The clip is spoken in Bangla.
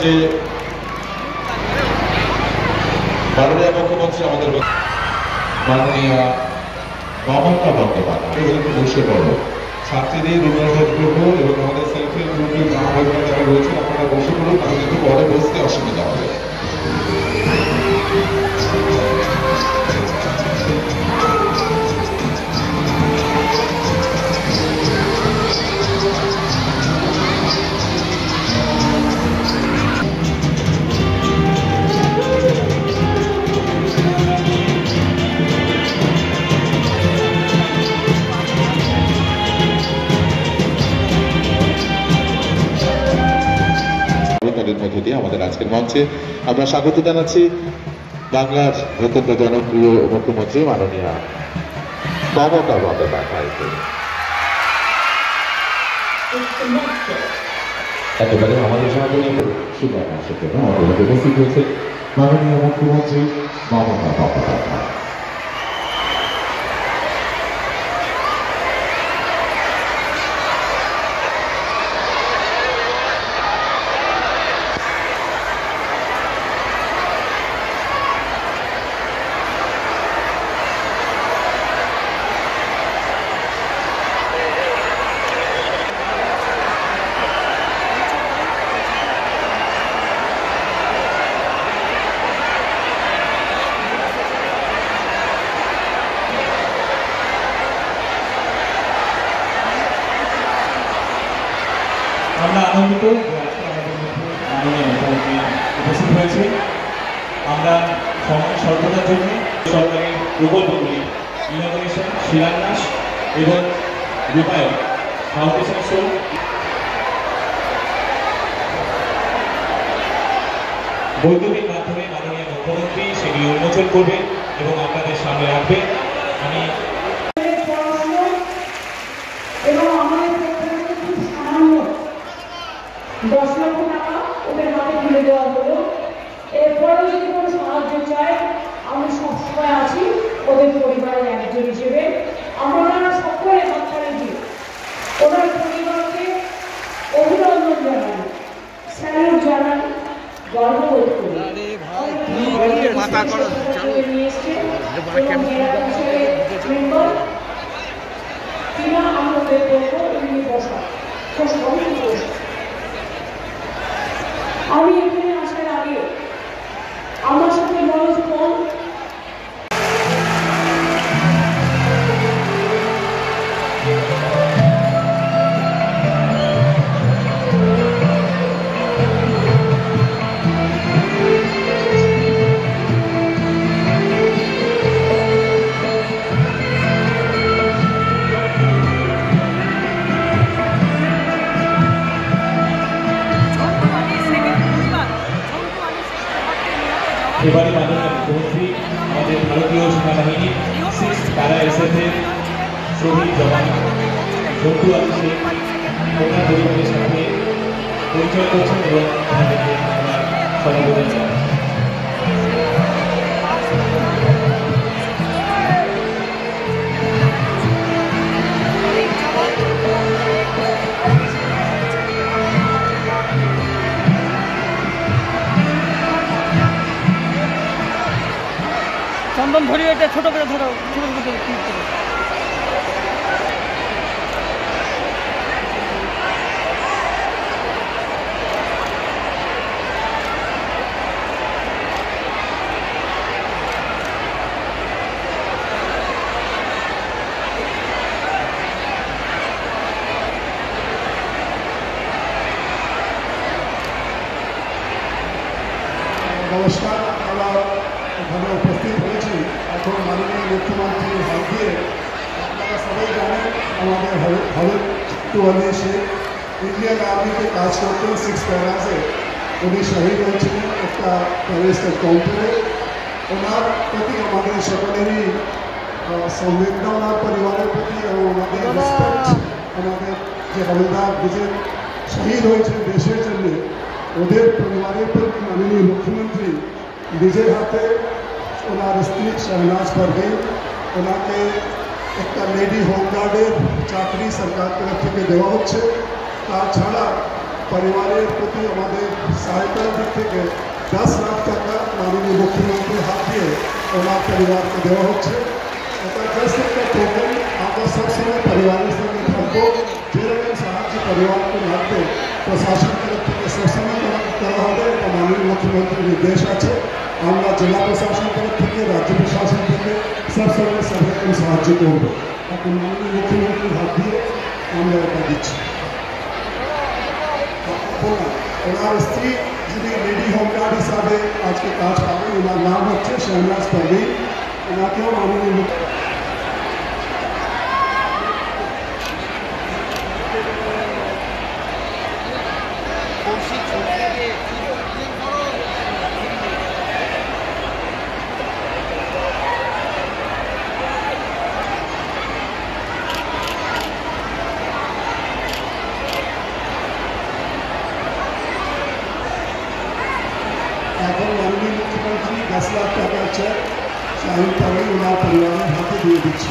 যে মাননীয় মুখ্যমন্ত্রী আমাদের মাননীয় মমতা বন্দ্যোপাধ্যায় বসে পড়ো। ছাত্রীদের অনুরোধ করবো এবং আমাদের সেলফ হেল্প গ্রুপের মহাভারত যারা রয়েছেন আপনারা বসে পড়ুন, তাহলে কিন্তু পরে বসতে অসুবিধা হবে। মধ্য দিয়ে আমাদের আজকের মঞ্চে আমরা স্বাগত জানাচ্ছি বাংলার অত্যন্ত জনপ্রিয় মুখ্যমন্ত্রী মাননীয়া মমতা বন্দ্যোপাধ্যায়কে। একেবারে আমাদের সঙ্গে সুযোগ আসার জন্য আমাদের উপস্থিত হয়েছে মাননীয় মুখ্যমন্ত্রী মমতা বন্দ্যোপাধ্যায়। আমরা আনন্দিত মাননীয় মুখ্যমন্ত্রী উপস্থিত হয়েছে। আমরা সরকারের জন্য সরকারি প্রকল্পগুলি ইনোভেশন, শিলান্যাস এবং রূপায়ণ ফাউন্ডেশন শো বৈদ্যুতিক মাধ্যমে মাননীয় মুখ্যমন্ত্রী সেগুলি উন্মোচন করবেন এবং আপনাদের সামনে রাখবেন। আমি $10 লক্ষ টাকা ওদের হাতে তুলে দেওয়া হলো। এরপরেও যদি কোনো সাহায্য চায় আমি সবসময় আছি ওদের পরিবারের একজন হিসেবে। আমরা সকলে হাততালি দিই, ওনার পরিবারকে অভিনন্দন জানাই, স্যালুট জানাই, গর্ববোধ করি। নিয়ে এসছে কিনা আমরা বলবো এমনি বসা আমি এখানে আসার আগে আমার সাথে মনোজ ফোন এবারে মাননীয় মুখ্যমন্ত্রী আমাদের ভারতীয় সেনাবাহিনীর 6th প্যারা এসএফের শহীদ জওয়ান ঝন্টু আলী শেখ ওনার পরিবারের সাথে পরিচয় করছেন এবং তাদেরকে ওনার সমবেদনা জানান। চন্দন ধরিয়ে এটা ছোট করে ধরো, ছোট ছোট করে ক্লিক করো। নমস্কার, আমরা এখানে উপস্থিত হয়েছি এখন মাননীয় মুখ্যমন্ত্রীর হাত দিয়ে। আপনারা সবাই জানেন আমাদের হরতু আলী শেখ ইন্ডিয়ান আর্মিতে কাজ করতেন 6 প্যারাসে। উনি শহীদ হয়েছিলেন একটা টেররিস্ট এনকাউন্টারে। ওনার প্রতি আমাদের সকলেরই সংবেদনা, ওনার পরিবারের প্রতি এবং আমাদের রেসপেক্ট। আমাদের যে হলদার বিজয় শহীদ হয়েছে দেশের জন্য, ওদের পরিবারের প্রতি মাননীয় মুখ্যমন্ত্রী নিজের হাতে ওনার স্ত্রী শাহনাজ পারভীন ওনাকে একটা লেডি হোমগার্ডের চাকরি সরকার তরফ থেকে দেওয়া হচ্ছে। তাছাড়া পরিবারের প্রতি আমাদের সহায়তার দিক থেকে 10 লাখ টাকা মাননীয় মুখ্যমন্ত্রীর হাত দিয়ে ওনার পরিবারকে দেওয়া হচ্ছে। এটা জাস্ট একটা টোকেন। আমরা সবসময় পরিবারের সঙ্গে থাকবো। যেরকম সাহায্য পরিবারকে লাগবে প্রশাসন তরফ থেকে সবসময় করা হবে। এটা মাননীয় মুখ্যমন্ত্রীর নির্দেশ আছে। আমরা জেলা প্রশাসন তরফ থেকে, রাজ্য প্রশাসন থেকে সবসময় সব রকম সাহায্য করবো। এখন মাননীয় মুখ্যমন্ত্রীর হাত দিয়ে আমরা এটা দিচ্ছি। ওনার স্ত্রী যিনি লেডি হোমগার্ড হিসাবে আজকে কাজ পাবেন, ওনার নাম হচ্ছে শেহনাজ পারভীন। ওনাকেও মাননীয় এখন মাননীয় মুখ্যমন্ত্রী 10 লাখ টাকার চেক শাহিন পারভীন ওনার পরিবারের হাতে দিয়ে দিচ্ছে।